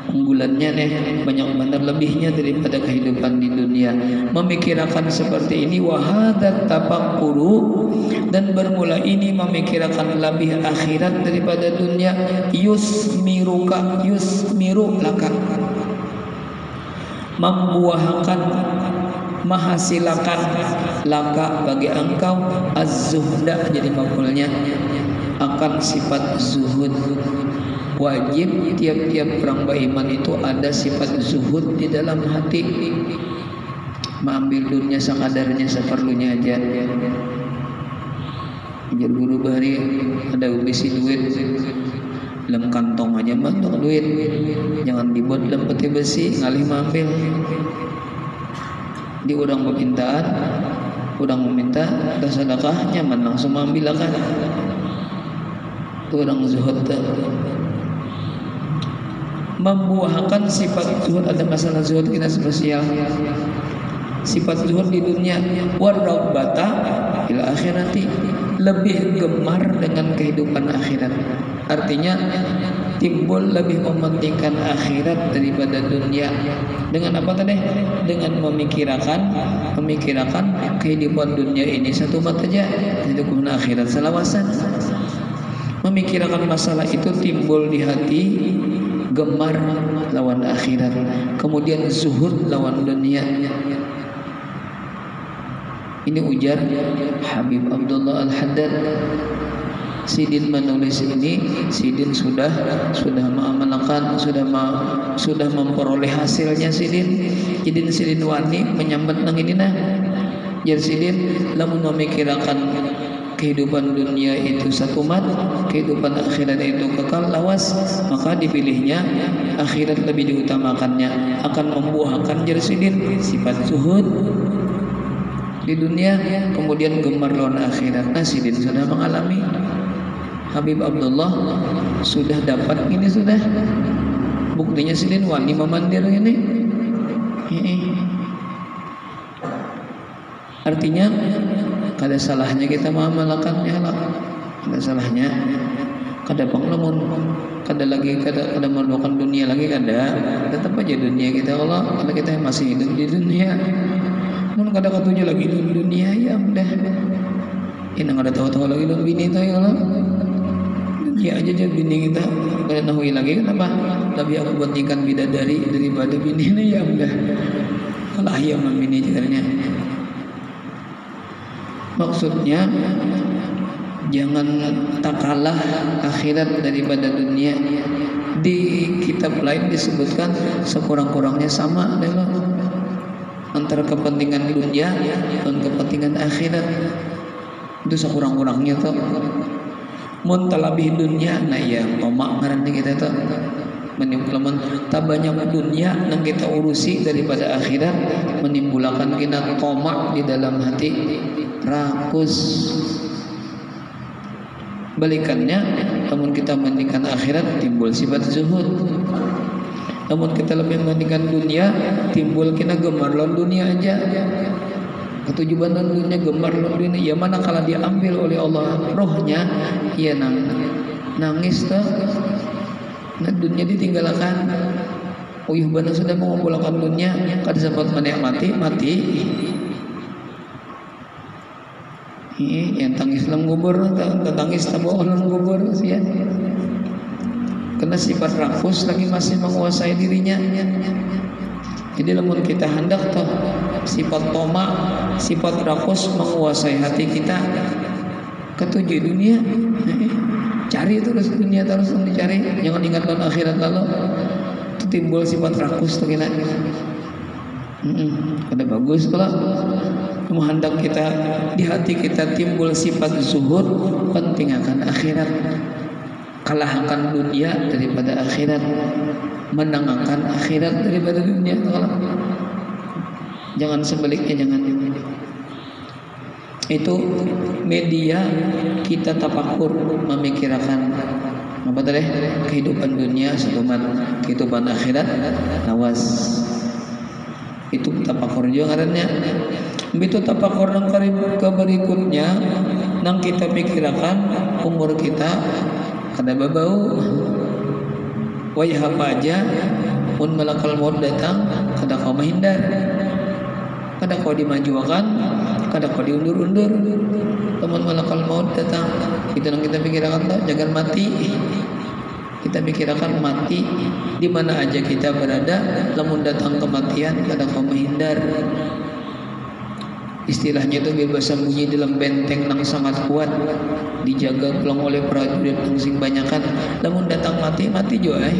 unggulannya nih, banyak benar lebihnya daripada kehidupan di dunia. Memikirkan seperti ini wahadat tafakkuru, dan bermula ini memikirkan lebih akhirat daripada dunia, yusmiru laka, membuahkan, menghasilkan laka bagi engkau az-zuhda, jadi maf'ulnya akan sifat zuhud. Wajib tiap-tiap orang beriman itu ada sifat zuhud di dalam hati, mengambil dunia sekadarnya, seperlunya aja. Jadi guru bahari ada bisi duit dalam kantong aja banyak duit, jangan dibuat dalam peti besi ngalih mengambil. Di orang permintaan, orang meminta ada sedekah nyaman langsung mengambil kan. Itu orang zuhud. Membuahkan sifat zuhud, ada masalah zuhud kita spesial. Sifat zuhud di dunia, warabbata ila akhirati, lebih gemar dengan kehidupan akhirat. Artinya timbul lebih mementingkan akhirat daripada dunia. Dengan apa tadi? Dengan memikirkan kehidupan dunia ini satu mata aja, kehidupan akhirat selawasan. Memikirkan masalah itu timbul di hati, gemar lawan akhirat, kemudian zuhud lawan dunia. Ini ujar Habib Abdullah Al-Haddad. Sidin menulis ini, Sidin sudah mengamalkan, sudah memperoleh hasilnya Sidin. Jadi Sidin wani menyambut nang ini nah. Jadi Sidin lamun memikirkan kehidupan dunia itu satu mat, kehidupan akhirat itu kekal lawas, maka dipilihnya akhirat lebih diutamakannya, akan membuahkan jersidin sifat zuhud di dunia, kemudian gemar lawan akhirat. Nah, Sidin sudah mengalami, Habib Abdullah sudah dapat ini, sudah buktinya Sidin wani memandir ini. Artinya kada salahnya kita mengamalkannya lah, kada salahnya, kada panglamun, kada melakukan dunia lagi, kada tetap aja dunia kita kalau kita masih hidup di dunia. Mun kada katuju lagi di dunia ya udah, ini kada tahu lagi dong bini itu ya Allah, ya aja bini kita kada tahu lagi kenapa, tapi aku pentingkan bidadari daripada bini ini ya udah, kalau ayam bini caranya. Maksudnya jangan tak kalah akhirat daripada dunia. Di kitab lain disebutkan sekurang-kurangnya sama adalah antara kepentingan dunia dan kepentingan akhirat. Itu sekurang-kurangnya tuh. Mun talabih dunia, nah ya tomak ngarannya kita tuh. Menimbulkan tak banyak dunia yang kita urusi daripada akhirat, menimbulkan kita tomak di dalam hati, rakus. Balikannya, namun kita mementingkan akhirat, timbul sifat zuhud. Namun kita lebih mementingkan dunia, timbul kita gemar lawan dunia aja. Ketujuan dunia, gemar lawan dunia. Ya mana kalau dia ambil oleh Allah rohnya, ya nangis tuh. Nah, dunia ditinggalkan. Uyuh bana sudah mengumpulkan dunia, kada sempat menikmati, mati. Yang tangis dalam kubur, tangis tabu dalam kubur ya. Karena sifat rakus lagi masih menguasai dirinya. Jadi lamun kita hendak toh sifat toma, sifat rakus menguasai hati kita, ketujuh dunia. Cari terus dunia, terus dicari, jangan ingatkan akhirat lalu. Itu timbul sifat rakus tuh kita. Ada bagus kalau hendak kita di hati kita timbul sifat zuhud, penting akan akhirat, kalahkan dunia daripada akhirat, menangkan akhirat daripada dunia. Jangan sebaliknya, jangan. Itu media kita tafakur, memikirkan apa tadi, kehidupan dunia setumat kehidupan akhirat lawas. Itu tafakur juga karena begitu tafakur nang ke berikutnya nang kita pikirkan umur kita kada babau wayah apa aja pun malakal maut datang kada kau menghindar, kada kau dimajukan, kada kau diundur-undur. Teman malakal maut datang itu nang kita pikirkan tuh jangan mati. Kita pikirkan mati di mana aja kita berada, lamun datang kematian kada kau menghindar. Istilahnya itu bebas sembunyi dalam benteng yang sangat kuat, dijaga pulang oleh prajurit yang sing banyakan. Lamun datang mati juga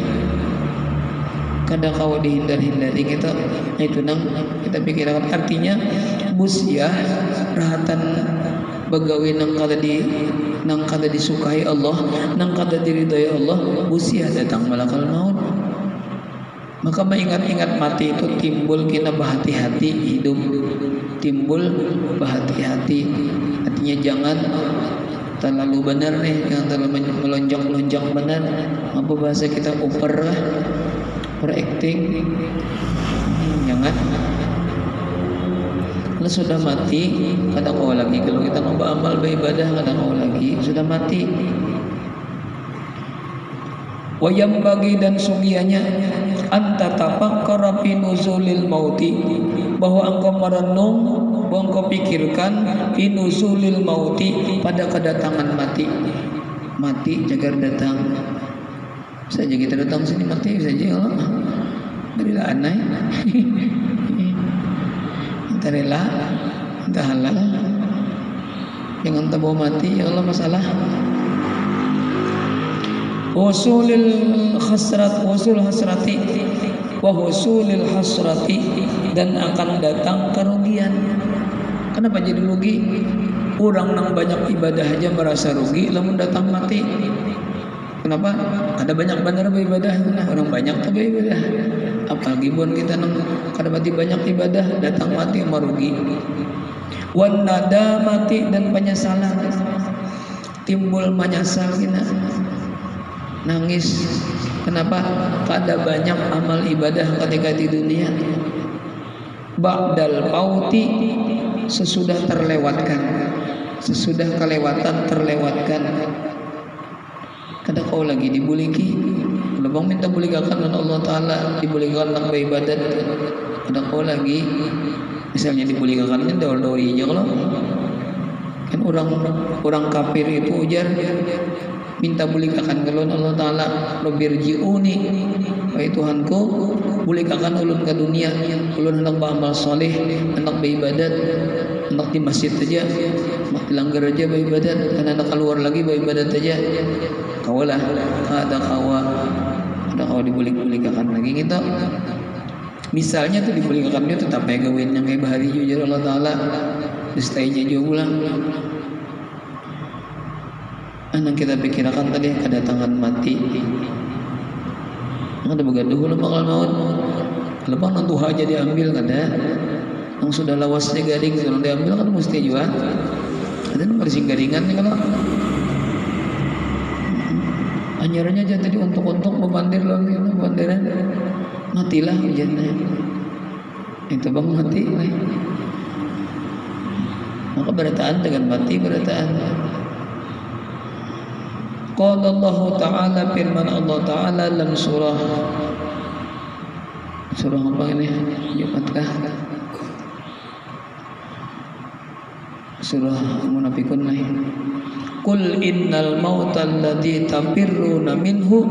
kada kau dihindar-hindari kita. Itu nang kita pikirkan. Artinya busyah rahatan bagawi nang kada disukai Allah, nang kada diridhai Allah, busyah datang malakal maut. Maka mengingat-ingat mati itu timbul kena berhati-hati hidup, timbul berhati-hati. Artinya jangan terlalu benar nih, jangan terlalu melonjak-lonjak benar. Apa bahasa kita overacting. Jangan. Kalau sudah mati, kada kau lagi. Kalau kita mau beramal beribadah, kada kau lagi. Sudah mati. Wayam bagi dan sugianya anta tafakkara fi nuzulil mauti, bahwa engkau merenung, bahwa engkau pikirkan fi nuzulil mauti, pada kedatangan mati. Mati jagar datang. Saja kita datang sini mati saja Allah. Berilah anai. Tarilah, entah halal. Jangan tahu mati ya Allah masalah. Wasulil hasrati wa husulil hasrati, dan akan datang kerugian. Kenapa jadi rugi? Orang nang banyak ibadah aja merasa rugi, lamun datang mati. Kenapa? Ada banyak benar beribadah, orang banyak tuh beribadah. Apalagi buat kita nang kada mati banyak ibadah, datang mati merugi. Wan nada mati, dan penyesalan. Timbul menyesal kita. Nangis. Kenapa? Kada banyak amal ibadah ketika di dunia. Ba'dal pauti, sesudah terlewatkan, sesudah kelewatan terlewatkan. Kada kau lagi dibuliki. Kalau bang minta buligakan oleh Allah Ta'ala, dibuligakan nak beribadat. Kada kau lagi. Misalnya dibuligakan kan daur-dauri aja kalau. Kan orang kafir itu ujar minta buligakan kalau Allah Ta'ala, Rabbirji'uni, wahai Tuhanku, buligakan ulun ke dunia. Ulun hendak beramal soleh, hendak beribadat, hendak di masjid aja, hendak dilanggar aja beribadat, kan hendak keluar lagi beribadat aja. Kawalah, ada kawa dibuligakan lagi kita. Misalnya tuh dibuligakannya tetap gawin yang kayak bahari jujur Allah Ta'ala, distainya juga pulang. Anak kita pikirkan tadi kedatangan mati. Ada begaduh lah bakal maut. Lepas nanti aja diambil kada. Yang sudah lawasnya garing sudah diambil kan mesti juga. Ada nomor sing garingan nih kalau. Anyarnya aja tadi untuk membandir lagi bandiran. Matilah hujannya. Itu bang mati. Maka berataan dengan mati berataan. Qala Allah Ta'ala, firman Allah Ta'ala dalam surah apa ini? Jumatkah? Surah Munafikun lah. Qul innal mauta alladhi tafirruna minhu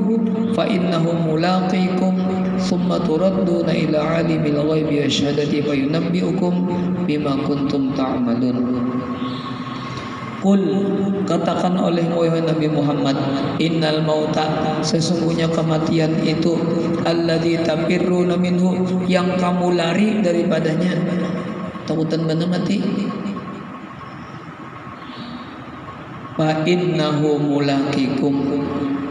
fa innahu mulaqikum thumma turadduna ila alimil ghaibi wasyahadati fa yunabbi'ukum bima kuntum ta'malun. Qul, katakan oleh Nabi Muhammad, innal mauta, sesungguhnya kematian itu, alladzi tafirruna minhu, yang kamu lari daripadanya. Takutan benar mati. Fa innahu mulaqikum,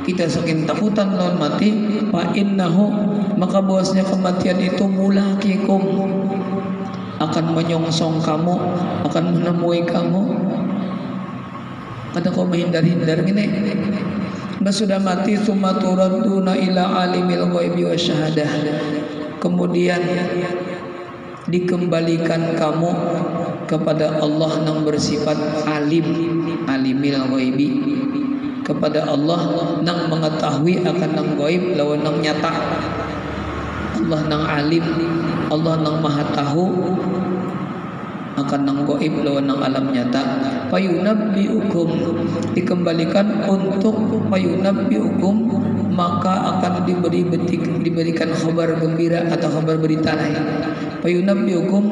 kita saking takutan lawan mati. Fa innahu, maka bahwasanya kematian itu mulaqikum, akan menyongsong kamu, akan menemui kamu. Kada kau menghindar-hindar gini. Anda sudah mati, tsumma turadduna ila alimil ghaibi wasyahadah. Kemudian dikembalikan kamu kepada Allah yang bersifat alim, alimil ghaibi, kepada Allah yang mengetahui akan yang gaib lawan yang nyata. Allah yang alim, Allah yang maha tahu akan yang gaib lawan yang alam nyata. Fayunabbiukum, dikembalikan untuk fayunabbiukum, maka akan diberikan kabar gembira atau kabar berita lain. Fayunabbiukum,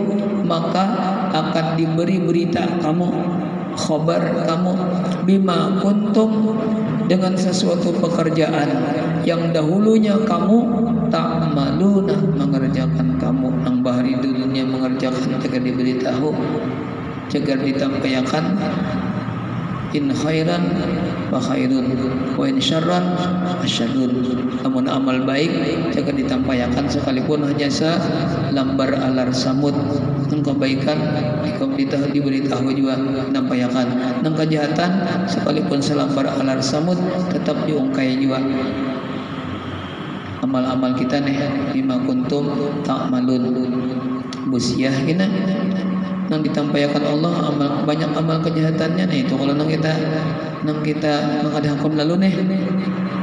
maka akan diberi berita kamu, kabar kamu, bima kuntum, dengan sesuatu pekerjaan yang dahulunya kamu ta'maluna, mengerjakan kamu yang bahari dunia mengerjakan, jika diberitahu, jika ditampaikan. In khairan fa khairun wa in syarran asyadun. Namun amal baik jika ditampaikan sekalipun hanya selambar alar samud, dan kebaikan jika diberitahu juga ditampaikan. Dan kejahatan sekalipun selambar alar samud tetap diungkai juga. Amal-amal kita nih bima kuntum ta'malun busiah gina nang ditampaikan Allah banyak amal kejahatannya nih itu kalau nang kita mengadakan lalu nih.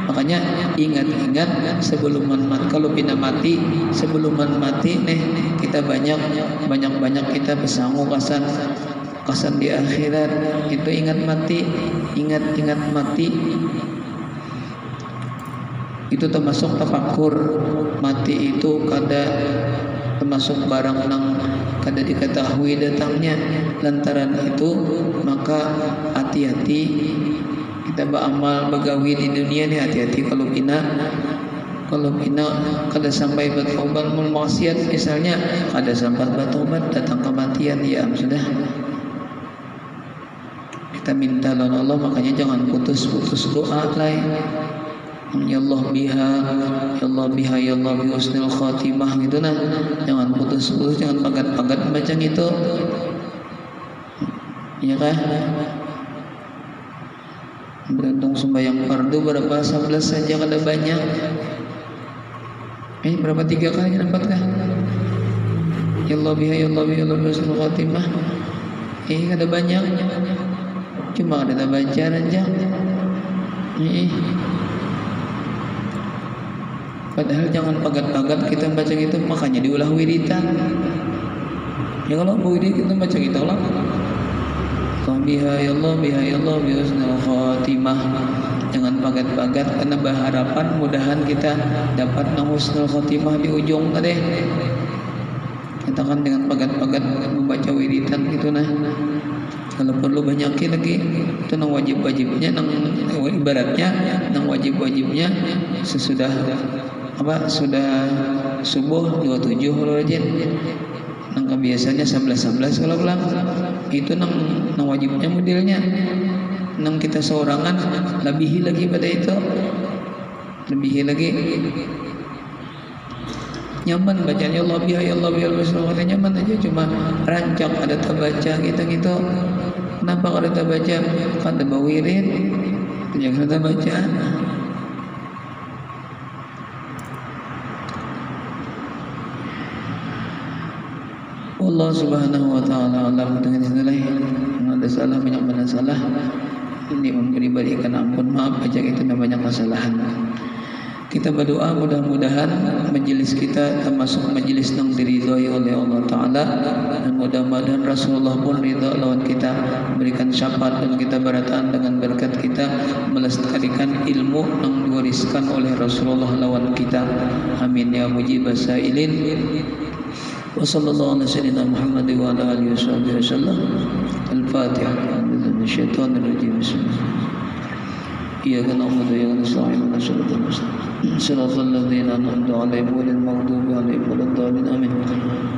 Makanya ingat sebelum mati, kalau pina mati sebelum mati nih kita banyak kita bersanggup kasan di akhirat itu ingat mati. Itu termasuk tafakur. Mati itu kada termasuk barang nang kada diketahui datangnya. Lantaran itu maka hati-hati kita beramal begawi di dunia nih, hati-hati kalau pina kada sampai bertobat bermaksiat misalnya, kada sampai bertobat datang kematian, ya sudah kita minta lawan Allah. Makanya jangan putus doa lah. Ya Allah biha, ya Allah biha, ya Allah bi husnul khatimah gitu nah. Jangan putus, jangan pagat-pagat macam itu. Ya kah? Beruntung sembahyang fardu berapa 11 saja kada banyak. Berapa 3 kali dapat kah? Ya Allah biha, ya Allah biha, ya Allah bi husnul khatimah. Kada banyak. Cuma ada baca aja. Padahal jangan pagat-pagat kita baca gitu, makanya diulah wiridan. Ya kalau wirid kita baca gitu lah. Biha ya Allah, biha ya Allah, bi husnul khatimah. Jangan pagat-pagat karena berharapan mudahan kita dapat husnul khatimah di ujung tadi. Kita kan dengan pagat-pagat membaca wiridan gitu nah. Kalau perlu banyakin lagi itu nang wajib-wajibnya, nang ibaratnya nang wajib-wajibnya sesudah sudah subuh 27 kalau rajin. Nang kebiasaannya 11 kalau pulang. Itu nang wajibnya modelnya. Nang kita seorangan lebihi lagi pada itu. Lebihi lagi. Nyaman bacanya Allah biha ya Allah biha nyaman aja, cuma rancak ada terbaca gitu. Kenapa kalau terbaca kan terbawirin jangan terbaca. Allah subhanahu wa ta'ala alam dengan segala yang ada salah, banyak mana salah ini memberikan ampun, maaf aja itu banyak kesalahan. Kita berdoa mudah-mudahan majelis kita termasuk majelis yang diridhai oleh Allah Ta'ala, dan mudah-mudahan Rasulullah pun ridha lawan kita, berikan syafaat dan kita berataan dengan berkat kita melestarikan ilmu yang diwariskan oleh Rasulullah lawan kita. Amin ya mujibas sa'ilin. Wa sallallahu ala sayyidina Muhammad wa ala alihi wasallam. Al-Fatihah. Minasyaitonir rajim. Iyyaka na'budu wa iyyaka nasta'in. Shiratal ladzina an'amta 'alaihim ghairil maghdubi 'alaihim waladdallin. Amin.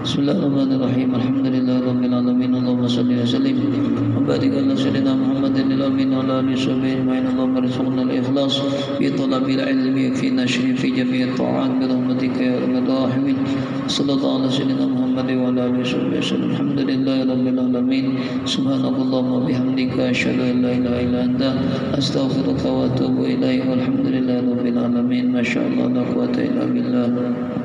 Bismillahirrahmanirrahim. Alhamdulillahirabbil alamin. Allahumma shalli wa sallim wa barik ala sayyidina Muhammadin al-amin wa ala alihi washabbihi ajma'in. Allahumma arzuqna al-ikhlas fi talabil ilmi fi nashri fi jami'i ta'at bi rahmatika ya arhamar rahimin. Sallallahu ala sayyidina Muhammad Muhammad wa ala alihi wasallam. Alhamdulillahi rabbil alamin. Subhanakallahumma bihamdika asyhadu an la ilaha illa anta astaghfiruka wa atubu ilaik. Walhamdulillahi rabbil alamin. Masyaallah la quwwata illa billah.